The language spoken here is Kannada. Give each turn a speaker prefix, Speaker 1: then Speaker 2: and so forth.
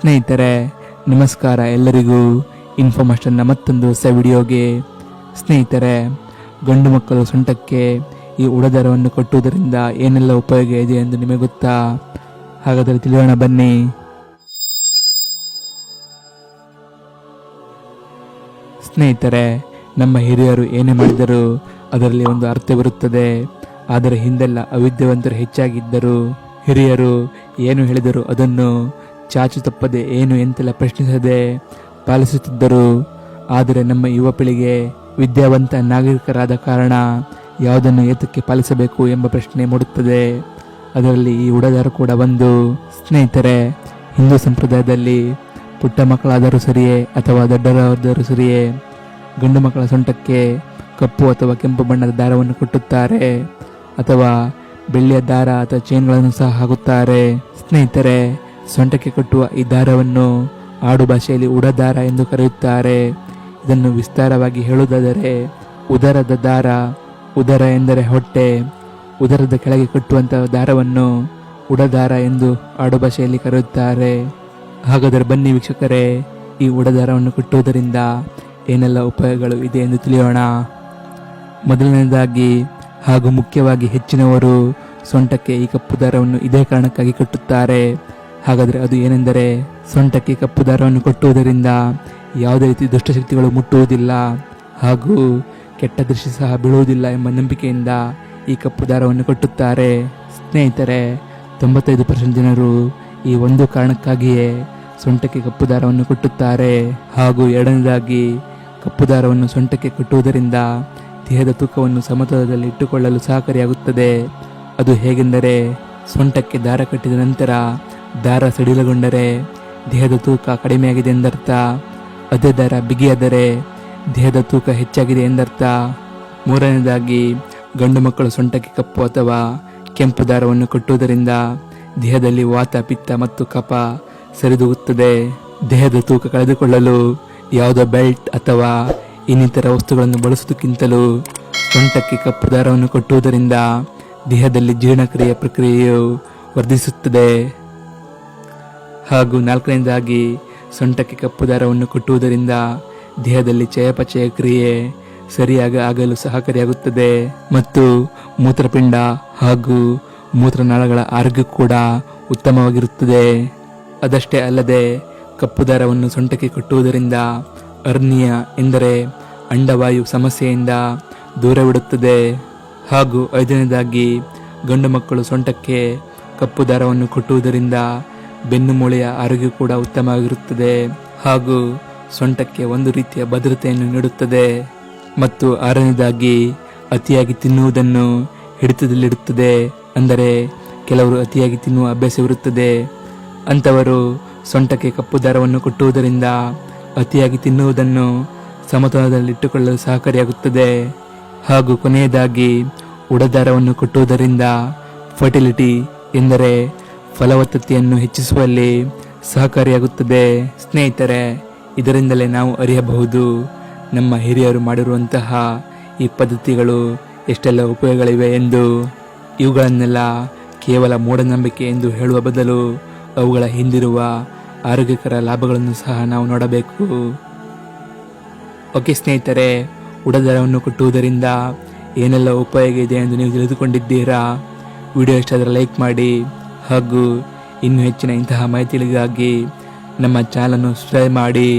Speaker 1: ಸ್ನೇಹಿತರೆ ನಮಸ್ಕಾರ ಎಲ್ಲರಿಗೂ. ಇನ್ಫಾರ್ಮೇಷನ್ನ ಮತ್ತೊಂದು ಹೊಸ ವಿಡಿಯೋಗೆ. ಸ್ನೇಹಿತರೆ, ಗಂಡು ಮಕ್ಕಳು ಸೊಂಟಕ್ಕೆ ಈ ಉಡದಾರವನ್ನು ಕಟ್ಟುವುದರಿಂದ ಏನೆಲ್ಲ ಉಪಯೋಗ ಇದೆ ಎಂದು ನಿಮಗೆ ಗೊತ್ತಾ? ಹಾಗಾದರೆ ತಿಳಿಯೋಣ ಬನ್ನಿ. ಸ್ನೇಹಿತರೆ, ನಮ್ಮ ಹಿರಿಯರು ಏನೇ ಮಾಡಿದರೂ ಅದರಲ್ಲಿ ಒಂದು ಅರ್ಥವಿರುತ್ತದೆ. ಆದರೆ ಹಿಂದೆಲ್ಲ ಅವಿದ್ಯಾವಂತರು ಹೆಚ್ಚಾಗಿದ್ದರು. ಹಿರಿಯರು ಏನು ಹೇಳಿದರು ಅದನ್ನು ಚಾಚು ತಪ್ಪದೆ ಏನು ಎಂತೆಲ್ಲ ಪ್ರಶ್ನಿಸದೆ ಪಾಲಿಸುತ್ತಿದ್ದರು. ಆದರೆ ನಮ್ಮ ಯುವ ಪೀಳಿಗೆ ವಿದ್ಯಾವಂತ ನಾಗರಿಕರಾದ ಕಾರಣ ಯಾವುದನ್ನು ಏತಕ್ಕೆ ಪಾಲಿಸಬೇಕು ಎಂಬ ಪ್ರಶ್ನೆ ಮೂಡುತ್ತದೆ. ಅದರಲ್ಲಿ ಈ ಉಡದಾರ ಕೂಡ ಒಂದು. ಸ್ನೇಹಿತರೆ, ಹಿಂದೂ ಸಂಪ್ರದಾಯದಲ್ಲಿ ಪುಟ್ಟ ಮಕ್ಕಳಾದರೂ ಸರಿಯೇ ಅಥವಾ ದೊಡ್ಡರಾದರೂ ಸರಿಯೇ ಗಂಡು ಮಕ್ಕಳ ಸೊಂಟಕ್ಕೆ ಕಪ್ಪು ಅಥವಾ ಕೆಂಪು ಬಣ್ಣದ ದಾರವನ್ನು ಕಟ್ಟುತ್ತಾರೆ, ಅಥವಾ ಬೆಳ್ಳಿಯ ದಾರ ಅಥವಾ ಚೈನ್ಗಳನ್ನು ಸಹ ಹಾಕುತ್ತಾರೆ. ಸ್ನೇಹಿತರೆ, ಸೊಂಟಕ್ಕೆ ಕಟ್ಟುವ ಈ ದಾರವನ್ನು ಆಡು ಭಾಷೆಯಲ್ಲಿ ಉಡದಾರ ಎಂದು ಕರೆಯುತ್ತಾರೆ. ಇದನ್ನು ವಿಸ್ತಾರವಾಗಿ ಹೇಳುವುದಾದರೆ ಉದರದ ದಾರ. ಉದರ ಎಂದರೆ ಹೊಟ್ಟೆ. ಉದರದ ಕೆಳಗೆ ಕಟ್ಟುವಂತಹ ದಾರವನ್ನು ಉಡದಾರ ಎಂದು ಆಡು ಭಾಷೆಯಲ್ಲಿ ಕರೆಯುತ್ತಾರೆ. ಹಾಗಾದರೆ ಬನ್ನಿ ವೀಕ್ಷಕರೇ, ಈ ಉಡದಾರವನ್ನು ಕಟ್ಟುವುದರಿಂದ ಏನೆಲ್ಲ ಉಪಯೋಗಗಳು ಇದೆ ಎಂದು ತಿಳಿಯೋಣ. ಮೊದಲನೇದಾಗಿ ಹಾಗೂ ಮುಖ್ಯವಾಗಿ ಹೆಚ್ಚಿನವರು ಸೊಂಟಕ್ಕೆ ಈ ಕಪ್ಪು ದಾರವನ್ನು ಇದೇ ಕಾರಣಕ್ಕಾಗಿ ಕಟ್ಟುತ್ತಾರೆ. ಹಾಗಾದರೆ ಅದು ಏನೆಂದರೆ, ಸೊಂಟಕ್ಕೆ ಕಪ್ಪು ದಾರವನ್ನು ಕಟ್ಟುವುದರಿಂದ ಯಾವುದೇ ರೀತಿ ದುಷ್ಟಶಕ್ತಿಗಳು ಮುಟ್ಟುವುದಿಲ್ಲ ಹಾಗೂ ಕೆಟ್ಟ ದೃಷ್ಟಿ ಸಹ ಬೀಳುವುದಿಲ್ಲ ಎಂಬ ನಂಬಿಕೆಯಿಂದ ಈ ಕಪ್ಪು ದಾರವನ್ನು ಕಟ್ಟುತ್ತಾರೆ. ಸ್ನೇಹಿತರೆ, 95% ಜನರು ಈ ಒಂದು ಕಾರಣಕ್ಕಾಗಿಯೇ ಸೊಂಟಕ್ಕೆ ಕಪ್ಪು ದಾರವನ್ನು ಕಟ್ಟುತ್ತಾರೆ. ಹಾಗೂ ಎರಡನೇದಾಗಿ, ಕಪ್ಪು ದಾರವನ್ನು ಸೊಂಟಕ್ಕೆ ಕಟ್ಟುವುದರಿಂದ ದೇಹದ ತೂಕವನ್ನು ಸಮತೋಲನದಲ್ಲಿ ಇಟ್ಟುಕೊಳ್ಳಲು ಸಹಕಾರಿಯಾಗುತ್ತದೆ. ಅದು ಹೇಗೆಂದರೆ, ಸೊಂಟಕ್ಕೆ ದಾರ ಕಟ್ಟಿದ ನಂತರ ದಾರ ಸಡಿಲಗೊಂಡರೆ ದೇಹದ ತೂಕ ಕಡಿಮೆಯಾಗಿದೆ ಎಂದರ್ಥ. ಅದೇ ದಾರ ಬಿಗಿಯಾದರೆ ದೇಹದ ತೂಕ ಹೆಚ್ಚಾಗಿದೆ ಎಂದರ್ಥ. ಮೂರನೇದಾಗಿ, ಗಂಡು ಮಕ್ಕಳು ಸೊಂಟಕ್ಕೆ ಕಪ್ಪು ಅಥವಾ ಕೆಂಪು ದಾರವನ್ನು ಕಟ್ಟುವುದರಿಂದ ದೇಹದಲ್ಲಿ ವಾತ, ಪಿತ್ತ ಮತ್ತು ಕಫ ಸರಿದೂಗುತ್ತದೆ. ದೇಹದ ತೂಕ ಕಳೆದುಕೊಳ್ಳಲು ಯಾವುದೋ ಬೆಲ್ಟ್ ಅಥವಾ ಇನ್ನಿತರ ವಸ್ತುಗಳನ್ನು ಬಳಸುವುದಕ್ಕಿಂತಲೂ ಸೊಂಟಕ್ಕೆ ಕಪ್ಪು ದಾರವನ್ನು ಕಟ್ಟುವುದರಿಂದ ದೇಹದಲ್ಲಿ ಜೀರ್ಣಕ್ರಿಯೆ ಪ್ರಕ್ರಿಯೆಯು ವರ್ಧಿಸುತ್ತದೆ. ಹಾಗೂ ನಾಲ್ಕನೇದಾಗಿ, ಸೊಂಟಕ್ಕೆ ಕಪ್ಪು ದಾರವನ್ನು ಕಟ್ಟುವುದರಿಂದ ದೇಹದಲ್ಲಿ ಚಯಾಪಚಯ ಕ್ರಿಯೆ ಸರಿಯಾಗಿ ಆಗಲು ಸಹಕಾರಿಯಾಗುತ್ತದೆ ಮತ್ತು ಮೂತ್ರಪಿಂಡ ಹಾಗೂ ಮೂತ್ರನಾಳಗಳ ಆರೋಗ್ಯ ಕೂಡ ಉತ್ತಮವಾಗಿರುತ್ತದೆ. ಅದಷ್ಟೇ ಅಲ್ಲದೆ, ಕಪ್ಪು ದಾರವನ್ನು ಸೊಂಟಕ್ಕೆ ಕಟ್ಟುವುದರಿಂದ ಹರ್ನಿಯ ಎಂದರೆ ಅಂಡವಾಯು ಸಮಸ್ಯೆಯಿಂದ ದೂರವಿಡುತ್ತದೆ. ಹಾಗೂ ಐದನೇದಾಗಿ, ಗಂಡು ಮಕ್ಕಳು ಸೊಂಟಕ್ಕೆ ಕಪ್ಪು ದಾರವನ್ನು ಕಟ್ಟುವುದರಿಂದ ಬೆನ್ನು ಮೂಳೆಯ ಆರೋಗ್ಯ ಕೂಡ ಉತ್ತಮವಾಗಿರುತ್ತದೆ ಹಾಗೂ ಸೊಂಟಕ್ಕೆ ಒಂದು ರೀತಿಯ ಭದ್ರತೆಯನ್ನು ನೀಡುತ್ತದೆ. ಮತ್ತು ಆರನೇದಾಗಿ, ಅತಿಯಾಗಿ ತಿನ್ನುವುದನ್ನು ಹಿಡಿತದಲ್ಲಿಡುತ್ತದೆ. ಅಂದರೆ ಕೆಲವರು ಅತಿಯಾಗಿ ತಿನ್ನುವ ಅಭ್ಯಾಸವಿರುತ್ತದೆ. ಅಂಥವರು ಸೊಂಟಕ್ಕೆ ಕಪ್ಪು ದಾರವನ್ನು ಕಟ್ಟುವುದರಿಂದ ಅತಿಯಾಗಿ ತಿನ್ನುವುದನ್ನು ಸಮತೋಲನದಲ್ಲಿಟ್ಟುಕೊಳ್ಳಲು ಸಹಕಾರಿಯಾಗುತ್ತದೆ. ಹಾಗೂ ಕೊನೆಯದಾಗಿ, ಉಡದಾರವನ್ನು ಕಟ್ಟುವುದರಿಂದ ಫರ್ಟಿಲಿಟಿ ಎಂದರೆ ಫಲವತ್ತತೆಯನ್ನು ಹೆಚ್ಚಿಸುವಲ್ಲಿ ಸಹಕಾರಿಯಾಗುತ್ತದೆ. ಸ್ನೇಹಿತರೆ, ಇದರಿಂದಲೇ ನಾವು ಅರಿಯಬಹುದು ನಮ್ಮ ಹಿರಿಯರು ಮಾಡಿರುವಂತಹ ಈ ಪದ್ಧತಿಗಳು ಎಷ್ಟೆಲ್ಲ ಉಪಯೋಗಗಳಿವೆ ಎಂದು. ಇವುಗಳನ್ನೆಲ್ಲ ಕೇವಲ ಮೂಢನಂಬಿಕೆ ಎಂದು ಹೇಳುವ ಬದಲು ಅವುಗಳ ಹಿಂದಿರುವ ಆರೋಗ್ಯಕರ ಲಾಭಗಳನ್ನು ಸಹ ನಾವು ನೋಡಬೇಕು. ಓಕೆ ಸ್ನೇಹಿತರೆ, ಉಡದಾರವನ್ನು ಕಟ್ಟುವುದರಿಂದ ಏನೆಲ್ಲ ಉಪಯೋಗ ಇದೆ ಎಂದು ನೀವು ತಿಳಿದುಕೊಂಡಿದ್ದೀರಾ? ವಿಡಿಯೋ ಇಷ್ಟ ಆದರೆ ಲೈಕ್ ಮಾಡಿ ಹಾಗೂ ಇನ್ನೂ ಹೆಚ್ಚಿನ ಇಂತಹ ಮಾಹಿತಿಗಳಿಗಾಗಿ ನಮ್ಮ ಚಾನಲನ್ನು ಸಬ್ಸ್ಕ್ರೈಬ್ ಮಾಡಿ.